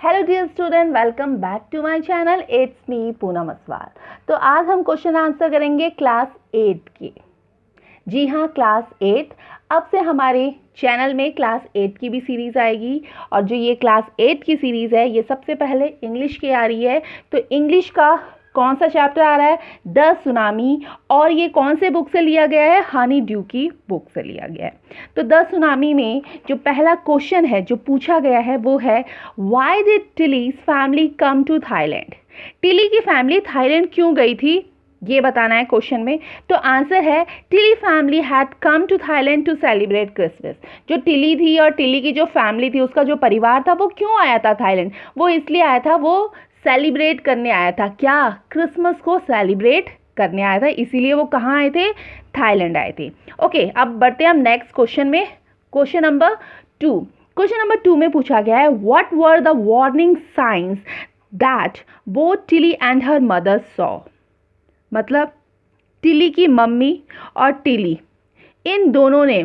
Hello dear student, welcome back to my channel. It's me Poonam Aswal. तो आज हम question answer करेंगे क्लास 8 की। जी हाँ, क्लास 8। अब से हमारे चैनल में क्लास 8 की भी सीरीज़ आएगी। और जो ये क्लास 8 की सीरीज़ है, ये सबसे पहले इंग्लिश की आ रही है। तो इंग्लिश का कौन सा चैप्टर आ रहा है? The tsunami. और ये कौन से बुक से लिया गया है? हनी ड्यू की बुक से लिया गया है। तो द सुनामी में जो पहला क्वेश्चन है जो पूछा गया है वो है, why did Tilly's family come to Thailand? Tilly की फैमिली थाईलैंड क्यों गई थी, ये बताना है क्वेश्चन में। तो आंसर है, Tilly family had come to Thailand to celebrate Christmas. जो टिली थी और टिली की जो फैमिली थी, उसका जो परिवार था, वो क्यों आया था थाईलैंड? वो इसलिए आया था, वो सेलिब्रेट करने आया था। क्या? क्रिसमस को सेलिब्रेट करने आया था, इसीलिए वो कहाँ आए थे? थाईलैंड आए थे। ओके, अब बढ़ते हैं हम नेक्स्ट क्वेश्चन में। Question number 2। क्वेश्चन नंबर 2 में पूछा गया है, what were the warning science that both Tilly and her mother saw? मतलब टिली की मम्मी और टिली, इन दोनों ने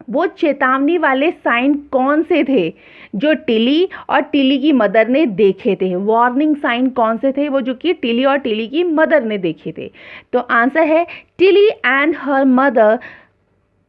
वो चेतावनी वाले साइन कौन से थे जो टिली और टिली की मदर ने देखे थे? वार्निंग साइन कौन से थे वो जो कि टिली और टिली की मदर ने देखे थे? तो आंसर है, Tilly and her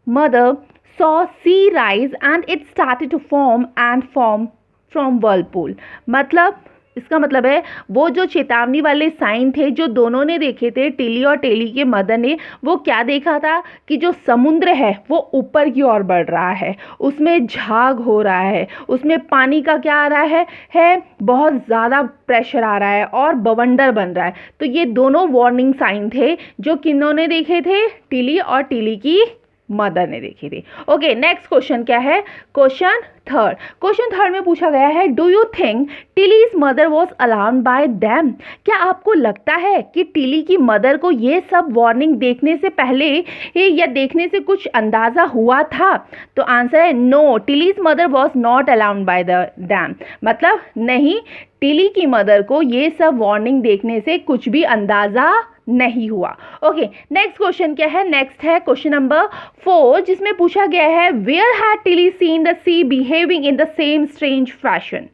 mother saw sea rise and it started to form from whirlpool. मतलब इसका मतलब है, वो जो चेतावनी वाले साइन थे जो दोनों ने देखे थे, टिली और टिली के मदर ने, वो क्या देखा था कि जो समुद्र है वो ऊपर की ओर बढ़ रहा है, उसमें झाग हो रहा है, उसमें पानी का क्या आ रहा है बहुत ज़्यादा प्रेशर आ रहा है और बवंडर बन रहा है। तो ये दोनों वार्निंग साइन थे जो किन्होंने देखे थे? टिली और टिली की मदर ने देखी थी। ओके, नेक्स्ट क्वेश्चन क्या है? क्वेश्चन थर्ड में पूछा गया है, do you think Tilly's mother was alarmed by them? क्या आपको लगता है कि टिली की मदर को ये सब वार्निंग देखने से पहले या देखने से कुछ अंदाजा हुआ था? तो आंसर है, no, Tilly's mother was not alarmed by them. मतलब नहीं, टिली की मदर को ये सब वार्निंग देखने से कुछ भी अंदाजा नहीं हुआ। ओके, नेक्स्ट क्वेश्चन क्या है? नेक्स्ट है क्वेश्चन नंबर 4, जिसमें पूछा गया है, where had Tilly seen the sea behaving in the same strange fashion?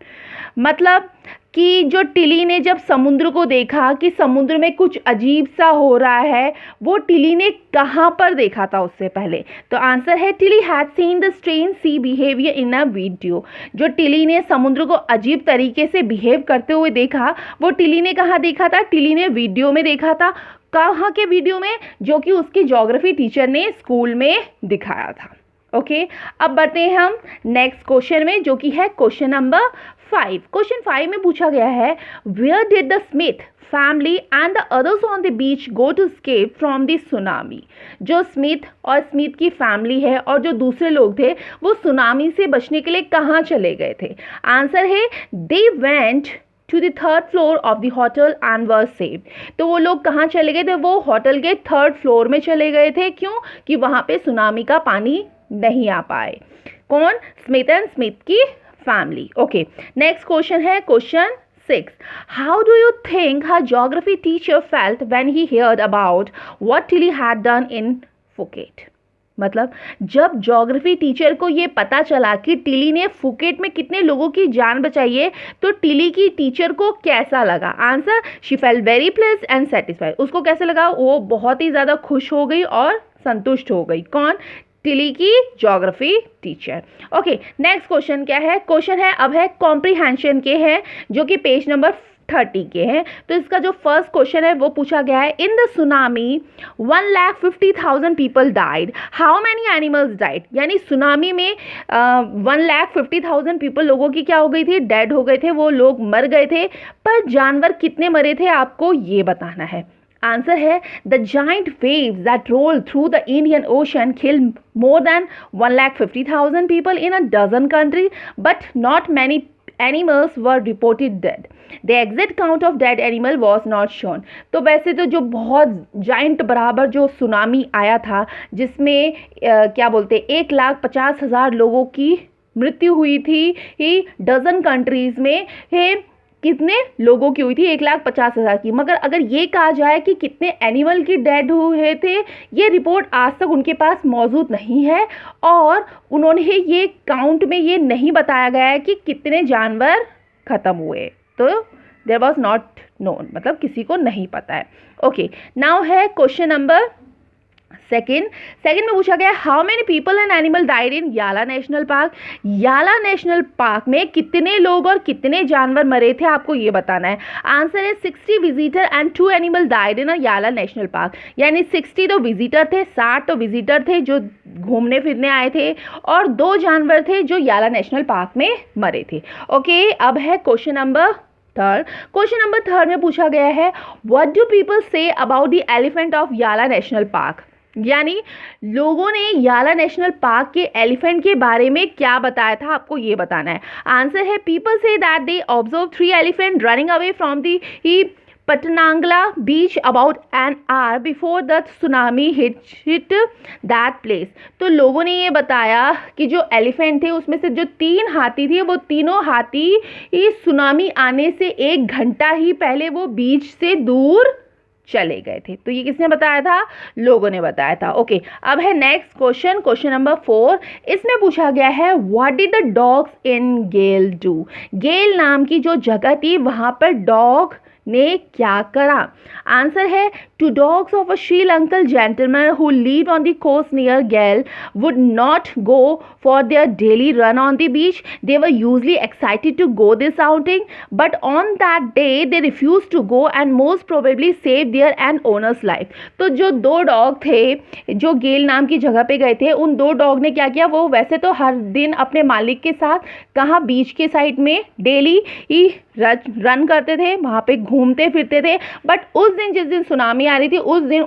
मतलब कि जो टिली ने जब समुद्र को देखा कि समुद्र में कुछ अजीब सा हो रहा है, वो टिली ने कहाँ पर देखा था उससे पहले? तो आंसर है, Tilly had seen the strange sea behaviour in a video. जो टिली ने समुद्र को अजीब तरीके से बिहेव करते हुए देखा, वो टिली ने कहाँ देखा था? टिली ने वीडियो में देखा था। कहाँ के वीडियो में? जो कि उसकी ज्योग्राफी टीचर ने स्कूल में दिखाया था। ओके, अब बढ़ते हैं हम नेक्स्ट क्वेश्चन में, जो कि है क्वेश्चन नंबर 5। क्वेश्चन 5 में पूछा गया है, where did the Smith family and the others on the beach go to escape from the tsunami? जो स्मिथ और स्मिथ की फैमिली है और जो दूसरे लोग थे, वो सुनामी से बचने के लिए कहाँ चले गए थे? आंसर है, they went to the third floor of the hotel and were save. तो वो लोग कहाँ चले गए थे? वो होटल के थर्ड फ्लोर में चले गए थे। क्यों? कि वहाँ पे सुनामी का पानी नहीं आ पाए। कौन? स्मिथ एंड स्मिथ की फैमिली। ओके, नेक्स्ट क्वेश्चन है question 6। How do you think her geography teacher felt when he heard about what Tilly had done in Phuket? मतलब जब ज्योग्राफी टीचर को ये पता चला कि टिली ने फुकेट में कितने लोगों की जान बचाई है, तो टिली की टीचर को कैसा लगा? Answer, she felt very pleased and satisfied. उसको कैसे लगा? वो बहुत ही ज़्यादा खुश हो गई और संतुष्ट हो गई। कौन? टिली की geography teacher. Okay, next question क्या है? क्वेश्चन है अब है कॉम्प्रीहेंशन के हैं, जो कि पेज नंबर 30 के हैं। तो इसका जो फर्स्ट क्वेश्चन है वो पूछा गया है, इन the tsunami 1,50,000 people died, how many animals died? यानी सुनामी में 1,50,000 पीपल, लोगों की क्या हो गई थी? डेड हो गए थे, वो लोग मर गए थे। पर जानवर कितने मरे थे, आपको ये बताना है। आंसर है, the giant waves that roll through the Indian Ocean kill more than 1,50,000 people in a dozen country, but not many animals were reported dead. The exact count of dead animal was not shown. तो वैसे तो जो बहुत giant बराबर जो tsunami आया था, जिसमें क्या बोलते 1,50,000 लोगों की मृत्यु हुई थी ही डजन कंट्रीज़ में, है कितने लोगों की हुई थी? 1,50,000 की। मगर अगर ये कहा जाए कि कितने एनिमल की डेड हुए थे, ये रिपोर्ट आज तक उनके पास मौजूद नहीं है और उन्होंने ये काउंट में ये नहीं बताया गया है कि कितने जानवर ख़त्म हुए, तो देयर वॉज नॉट नोन, मतलब किसी को नहीं पता है। ओके, नाउ है क्वेश्चन नंबर सेकंड में पूछा गया how many people and animal died in याला नेशनल पार्क। याला नेशनल पार्क में कितने लोग और कितने जानवर मरे थे, आपको ये बताना है। आंसर है 60 visitor and 2 animal died in याला नेशनल पार्क। यानी 60 तो विजिटर थे, 60 तो विजिटर थे जो घूमने फिरने आए थे, और 2 जानवर थे जो याला नेशनल पार्क में मरे थे। ओके, अब है क्वेश्चन नंबर थर्ड में पूछा गया है what do people say about the elephant of याला नेशनल पार्क। यानी लोगों ने याला नेशनल पार्क के एलिफेंट के बारे में क्या बताया था, आपको ये बताना है। आंसर है people say that they observe 3 elephant running away from the Patnangla beach about an hour before the tsunami hit that place. तो लोगों ने ये बताया कि जो एलिफेंट थे उसमें से जो 3 हाथी थे, वो तीनों हाथी इस सुनामी आने से 1 घंटा ही पहले वो बीच से दूर चले गए थे। तो ये किसने बताया था, लोगों ने बताया था। ओके, अब है नेक्स्ट क्वेश्चन नंबर 4। इसमें पूछा गया है what did the dogs in Gail do. Gail नाम की जो जगह थी वहां पर डॉग ने क्या करा। आंसर है 2 dogs of a Sri Lankan gentleman who lived on the coast near Galle would not go for their daily run on the beach. They were usually excited to go this outing, but on that day they refused to go and most probably saved their an owner's life. तो जो 2 dog थे जो गेल नाम की जगह पे गए थे, उन 2 डॉग ने क्या किया, वो वैसे तो हर दिन अपने मालिक के साथ कहाँ बीच के साइड में डेली ही रन करते थे, वहाँ पे घूमते फिरते थे, बट उस दिन जिस दिन सुनामी आ रही थी उस दिन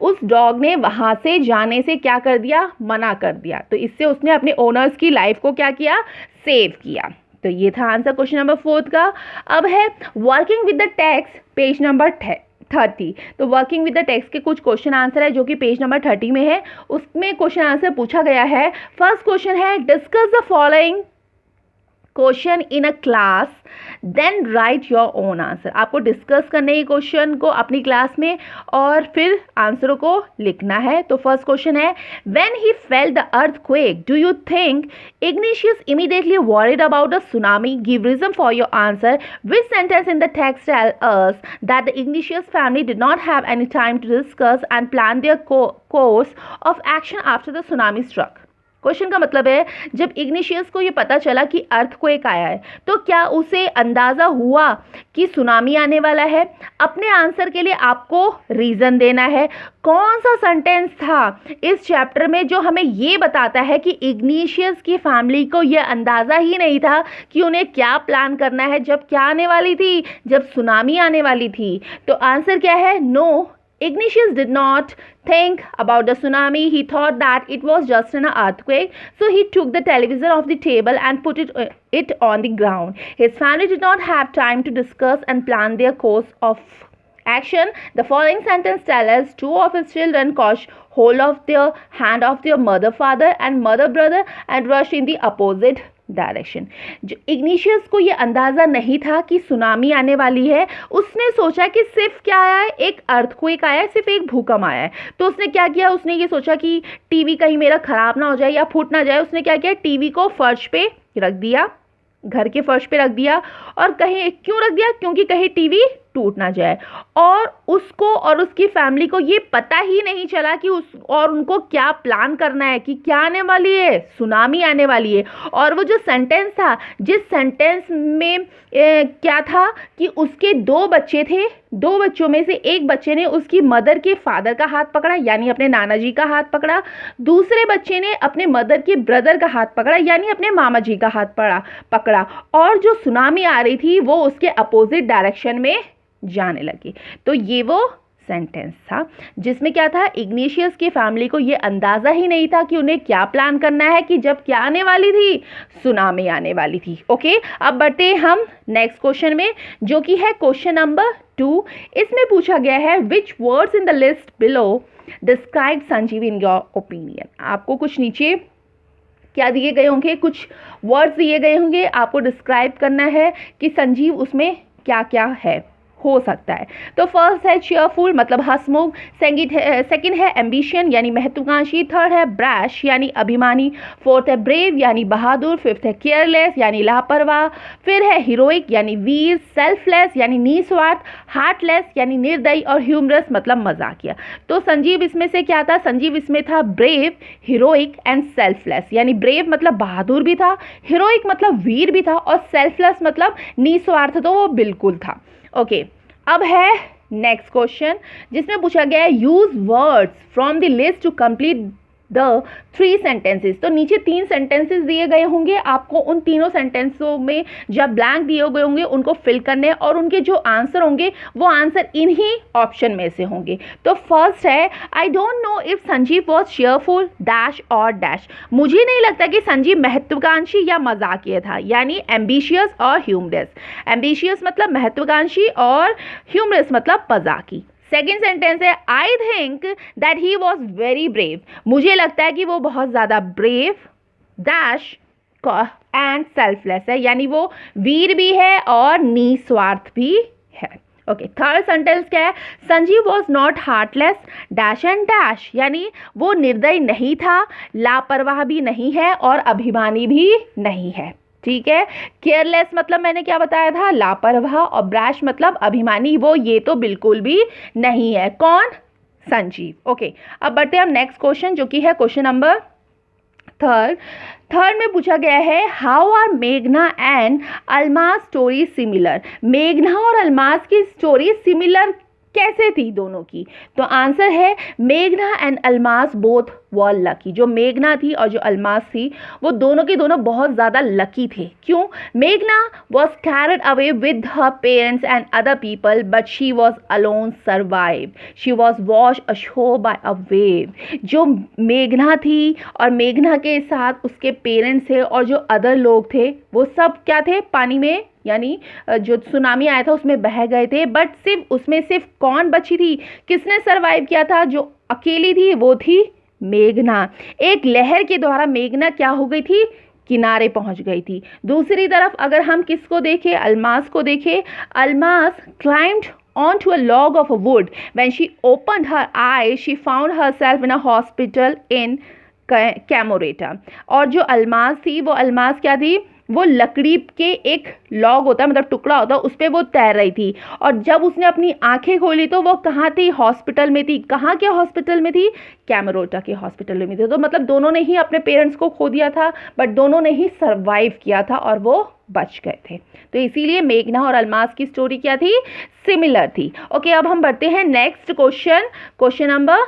उस डॉग ने वहाँ से जाने से क्या कर दिया, मना कर दिया। तो इससे उसने अपने ओनर्स की लाइफ को क्या किया, सेव किया। तो ये था आंसर क्वेश्चन नंबर 4 का। अब है working with the text, page number 30। तो वर्किंग विद द टेक्स्ट के कुछ क्वेश्चन आंसर है जो कि पेज नंबर 30 में है। उसमें क्वेश्चन आंसर पूछा गया है। फर्स्ट क्वेश्चन है discuss the following question in a class then write your own answer. आपको डिस्कस करने ही क्वेश्चन को अपनी क्लास में और फिर आंसरों को लिखना है। तो फर्स्ट क्वेश्चन है when he felt the earthquake do you think Ignatius immediately worried about the tsunami, give reason for your answer, which sentence in the text tell us that the Ignatius family did not have any time to discuss and plan their course of action after the tsunami struck. Question का मतलब है जब igneous को ये पता चला कि earthquake आया है तो क्या उसे अंदाज़ा हुआ कि सुनामी आने वाला है। अपने आंसर के लिए आपको रीज़न देना है। कौन सा सेंटेंस था इस चैप्टर में जो हमें ये बताता है कि इग्निशियस की फैमिली को ये अंदाज़ा ही नहीं था कि उन्हें क्या प्लान करना है जब क्या आने वाली थी, जब सुनामी आने वाली थी। तो आंसर क्या है, no, Ignatius did not think about the tsunami. He thought that it was just an earthquake. So he took the television off the table and put it on the ground. His family did not have time to discuss and plan their course of action. The following sentence tells us 2 of his children caught hold of their hand of their mother father and mother brother and rushed in the opposite direction. जो igneous को ये अंदाज़ा नहीं था कि tsunami आने वाली है, उसने सोचा कि सिर्फ क्या आया है, एक अर्थक्वेक आया है, सिर्फ एक भूकंप आया है। तो उसने क्या किया, उसने ये सोचा कि टीवी कहीं मेरा ख़राब ना हो जाए या फूट ना जाए। उसने क्या किया, टीवी को फर्श पे रख दिया, घर के फर्श पे रख दिया। और कहीं क्यों रख दिया, क्योंकि कहीं टीवी टूट ना जाए। और उसको और उसकी फैमिली को ये पता ही नहीं चला कि उनको क्या प्लान करना है कि क्या आने वाली है, सुनामी आने वाली है। और वो जो सेंटेंस था, जिस सेंटेंस में क्या था कि उसके 2 बच्चे थे, 2 बच्चों में से एक बच्चे ने उसकी मदर के फादर का हाथ पकड़ा यानी अपने नाना जी का हाथ पकड़ा, दूसरे बच्चे ने अपने मदर के ब्रदर का हाथ पकड़ा यानी अपने मामा जी का हाथ पकड़ा। और जो सुनामी आ रही थी वो उसके अपोजिट डायरेक्शन में जाने लगी। तो ये वो सेंटेंस था जिसमें क्या था, इग्निशियस की फैमिली को ये अंदाज़ा ही नहीं था कि उन्हें क्या प्लान करना है कि जब क्या आने वाली थी, सुनामी आने वाली थी। ओके, अब बढ़ते हम नेक्स्ट क्वेश्चन में जो कि है क्वेश्चन नंबर 2। इसमें पूछा गया है विच words in the list below describe Sanjeev in your opinion. आपको कुछ नीचे क्या दिए गए होंगे, कुछ वर्ड्स दिए गए होंगे, आपको डिस्क्राइब करना है कि संजीव उसमें क्या क्या है। हो सकता है। तो फर्स्ट है चीयरफुल मतलब हंसमुख, सेकंड है एम्बिशियन यानी महत्वाकांक्षी, थर्ड है ब्रैश यानी अभिमानी, फोर्थ है ब्रेव यानी बहादुर, फिफ्थ है केयरलेस यानी लापरवाह, फिर है हीरोइक यानी वीर, सेल्फलेस यानी निस्वार्थ, हार्टलेस यानी निर्दयी और ह्यूमरस मतलब मजाकिया। तो संजीव इसमें से क्या था? संजीव इसमें था ब्रेव, हीरोइक एंड सेल्फलेस। यानी ब्रेव मतलब बहादुर भी था, हीरोइक मतलब वीर भी था और सेल्फलेस मतलब निस्वार्थ, तो वो बिल्कुल था। ओके, अब है नेक्स्ट क्वेश्चन जिसमें पूछा गया है use words from the list to complete the 3 sentences. तो नीचे 3 सेंटेंसेस दिए गए होंगे, आपको उन तीनों सेंटेंसों में जब ब्लैंक दिए गए होंगे उनको फिल करने और उनके जो आंसर होंगे वो आंसर इन्हीं ऑप्शन में से होंगे। तो फर्स्ट है I don't know if Sanjeev was cheerful dash और डैश। मुझे नहीं लगता कि संजीव महत्वाकांक्षी या मजाकिया था, यानी एम्बिशियस और ह्यूमरस। एम्बिशियस मतलब महत्वाकांक्षी और ह्यूमरस मतलब मजाकी। सेकेंड सेंटेंस है I think that he was very brave. मुझे लगता है कि वो बहुत ज़्यादा ब्रेव डैश एंड सेल्फलेस है, यानी वो वीर भी है और निस्वार्थ भी है। ओके, थर्ड सेंटेंस क्या है? Sanjeev was not heartless dash and dash, यानी वो निर्दयी नहीं था, लापरवाह भी नहीं है और अभिमानी भी नहीं है। ठीक है, केयरलेस मतलब मैंने क्या बताया था? लापरवाह, और ब्रैश मतलब अभिमानी, वो ये तो बिल्कुल भी नहीं है। कौन? संजीव। ओके, अब बढ़ते हैं हम नेक्स्ट क्वेश्चन जो कि है क्वेश्चन नंबर थर्ड में पूछा गया है हाउ आर मेघना एंड अलमास स्टोरी सिमिलर। मेघना और अलमास की स्टोरी सिमिलर कैसे थी दोनों की? तो आंसर है मेघना and Almas both were lucky. जो मेघना थी और जो अलमास थी वो दोनों के दोनों बहुत ज़्यादा लकी थे। क्यों? मेघना was carried away with her parents and other people but she was alone survive, she was wash ashore by a wave. जो मेघना थी और मेघना के साथ उसके पेरेंट्स थे और जो अदर लोग थे वो सब क्या थे? पानी में, यानी जो सुनामी आया था उसमें बह गए थे, बट सिर्फ उसमें सिर्फ कौन बची थी? किसने सरवाइव किया था? जो अकेली थी वो थी मेघना। एक लहर के द्वारा मेघना क्या हो गई थी? किनारे पहुंच गई थी। दूसरी तरफ अगर हम किसको देखें? अलमास को देखें। Almas climbed onto a log of a wood. When she opened her eyes, she found herself in a hospital in Camorata. और जो अलमास थी वो अलमास क्या थी? वो लकड़ी के एक लॉग होता है, मतलब टुकड़ा होता है, उस पर वो तैर रही थी। और जब उसने अपनी आंखें खोली तो वो कहाँ थी? हॉस्पिटल में थी। कहाँ के हॉस्पिटल में थी? कैमरोटा के हॉस्पिटल में थी। तो मतलब दोनों ने ही अपने पेरेंट्स को खो दिया था, बट दोनों ने ही सर्वाइव किया था और वो बच गए थे। तो इसीलिए मेघना और अलमास की स्टोरी क्या थी? सिमिलर थी। ओके, अब हम बढ़ते हैं नेक्स्ट क्वेश्चन नंबर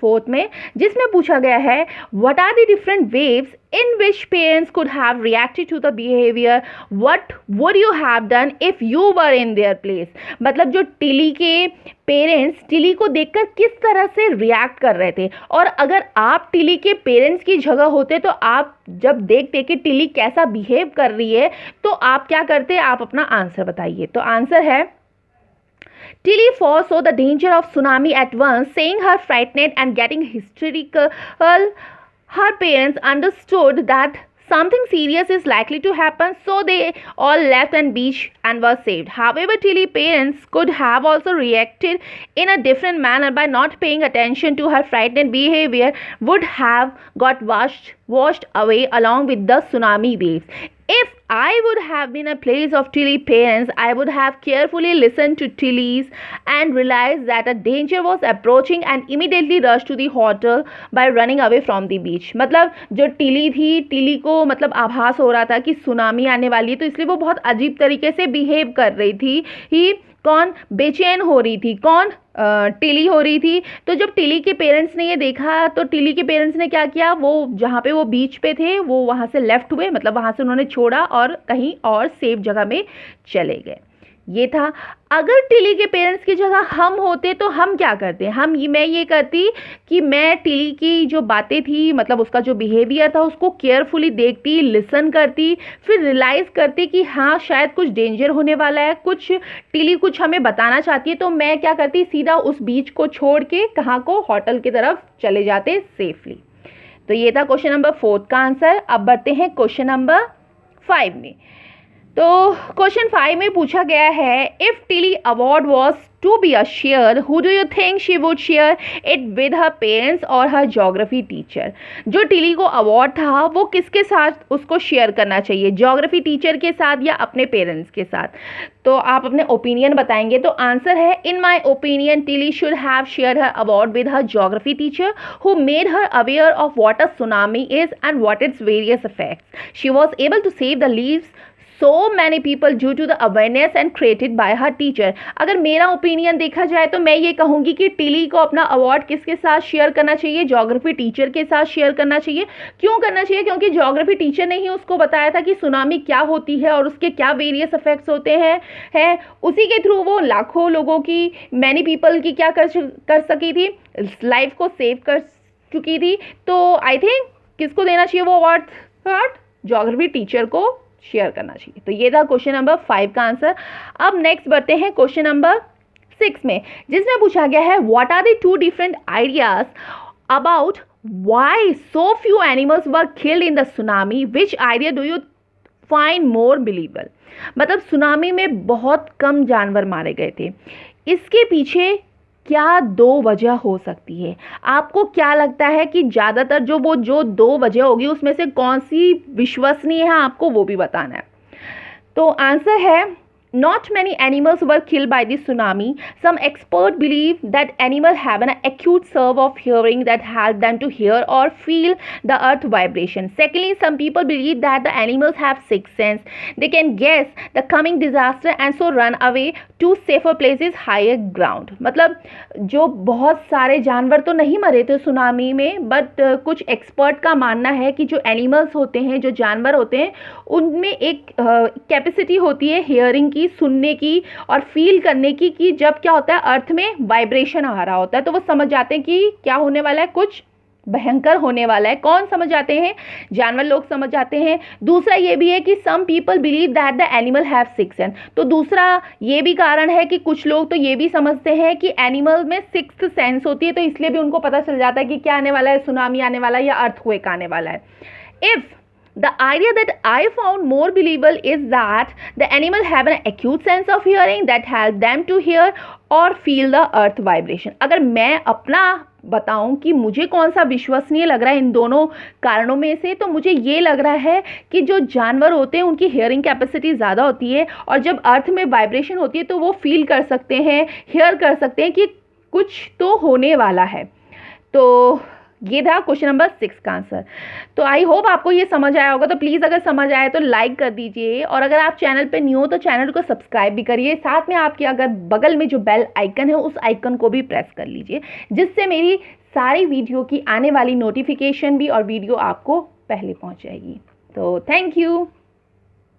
4 में, जिसमें पूछा गया है what are the different waves in which parents could have reacted to the behavior, what would you have done if you were in their place। मतलब जो टिली के पेरेंट्स टिली को देखकर किस तरह से रिएक्ट कर रहे थे, और अगर आप टिली के पेरेंट्स की जगह होते तो आप जब देखते कि टिली कैसा बिहेव कर रही है तो आप क्या करते? आप अपना आंसर बताइए। तो आंसर है Tilly foresaw the danger of tsunami at once, seeing her frightened and getting hysterical. Her parents understood that something serious is likely to happen, so they all left and beach and were saved. However, Tilly's parents could have also reacted in a different manner by not paying attention to her frightened behavior, would have got washed away along with the tsunami waves. If I would have been a place of Tilly's parents, I would have carefully listened to Tilly's and realized that a danger was approaching and immediately rushed to the hotel by running away from the beach। मतलब जो Tilly थी, Tilly को मतलब आभास हो रहा था कि सुनामी आने वाली है, तो इसलिए वो बहुत अजीब तरीके से बिहेव कर रही थी। ही कौन? बेचैन हो रही थी। कौन? टिली हो रही थी। तो जब टिली के पेरेंट्स ने ये देखा तो टिली के पेरेंट्स ने क्या किया? वो जहाँ पे वो बीच पे थे वो वहाँ से लेफ्ट हुए, मतलब वहाँ से उन्होंने छोड़ा और कहीं और सेफ जगह में चले गए। ये था। अगर टिली के पेरेंट्स की जगह हम होते तो हम क्या करते? मैं ये करती कि मैं टिली की जो बातें थी, मतलब उसका जो बिहेवियर था, उसको केयरफुली देखती, लिसन करती, फिर रियलाइज़ करती कि हाँ शायद कुछ डेंजर होने वाला है, टिली कुछ हमें बताना चाहती है। तो मैं क्या करती? सीधा उस बीच को छोड़ के कहाँ को? होटल की तरफ चले जाते सेफली। तो ये था क्वेश्चन नंबर 4 का आंसर। अब बढ़ते हैं क्वेश्चन नंबर 5 में। तो क्वेश्चन 5 में पूछा गया है, if Tilly award was to be a share, who do you think she would share it with her parents और हर ज्योग्राफी टीचर। जो टिली को अवार्ड था वो किसके साथ उसको शेयर करना चाहिए, ज्योग्राफी टीचर के साथ या अपने पेरेंट्स के साथ। तो आप अपने ओपिनियन बताएंगे। तो आंसर है, in my opinion Tilly should have share her award with her geography teacher who made her aware of what a tsunami is and what its various effects. She was able to save the lives so many people due to the awareness and created by her teacher। अगर मेरा opinion देखा जाए तो मैं ये कहूँगी कि Tilly को अपना अवार्ड किसके साथ शेयर करना चाहिए, ज्योग्राफी टीचर के साथ शेयर करना चाहिए। क्यों करना चाहिए? क्योंकि ज्योग्राफी टीचर ने ही उसको बताया था कि सुनामी क्या होती है और उसके क्या वेरियस इफेक्ट्स होते हैं उसी के थ्रू वो लाखों लोगों की, मैनी पीपल की क्या कर सकी थी, लाइफ को सेव कर चुकी थी। तो आई थिंक किसको देना चाहिए वो अवार्ड? ज्योग्राफी टीचर को शेयर करना चाहिए। तो ये था क्वेश्चन नंबर 5 का आंसर। अब नेक्स्ट बढ़ते हैं क्वेश्चन नंबर 6 में, जिसमें पूछा गया है, what are the 2 different ideas about why so few animals were killed in the tsunami, which idea do you find more believable. मतलब सुनामी में बहुत कम जानवर मारे गए थे, इसके पीछे क्या 2 वजह हो सकती है? आपको क्या लगता है कि ज़्यादातर जो 2 वजह होगी उसमें से कौन सी विश्वसनीय है, आपको वो भी बताना है। तो आंसर है, not many animals were killed by the tsunami. Some experts believe that animals have an acute nerve of hearing that help them to hear or feel the earth vibration. Secondly, some people believe that the animals have sixth sense. They can guess the coming disaster and so run away to safer places, higher ground. मतलब जो बहुत सारे जानवर तो नहीं मरे थे tsunami में, बट कुछ एक्सपर्ट का मानना है कि जो एनिमल्स होते हैं, जो जानवर होते हैं, उनमें एक कैपेसिटी होती है हियरिंग की, सुनने की और फील करने की, कि जब क्या होता है अर्थ में वाइब्रेशन आ रहा होता है तो वो समझ जाते हैं कि क्या होने वाला है, कुछ भयंकर होने वाला है। कौन समझ जाते हैं? जानवर लोग समझ जाते हैं। दूसरा ये भी है कि some people believe that the animal have six sense. तो दूसरा ये भी कारण है कि कुछ लोग तो ये भी समझते हैं कि एनिमल में सिक्स्थ सेंस होती है, तो इसलिए भी उनको पता चल जाता है कि क्या आने वाला है, सुनामी आने वाला है या अर्थक्वेक आने वाला है। If the idea that I found more believable is that the animal have an acute sense of hearing that help them to hear or feel the earth vibration। अगर मैं अपना बताऊं कि मुझे कौन सा विश्वसनीय लग रहा है इन दोनों कारणों में से, तो मुझे ये लग रहा है कि जो जानवर होते हैं उनकी हियरिंग कैपेसिटी ज़्यादा होती है और जब अर्थ में वाइब्रेशन होती है तो वो फील कर सकते हैं, हियर कर सकते हैं कि कुछ तो होने वाला है। तो ये था क्वेश्चन नंबर 6 का आंसर। तो आई होप आपको ये समझ आया होगा। तो प्लीज़ अगर समझ आए तो लाइक कर दीजिए, और अगर आप चैनल पे न्यू हो तो चैनल को सब्सक्राइब भी करिए। साथ में आपके अगर बगल में जो बेल आइकन है उस आइकन को भी प्रेस कर लीजिए, जिससे मेरी सारी वीडियो की आने वाली नोटिफिकेशन भी और वीडियो आपको पहले पहुंच जाएगी। तो थैंक यू।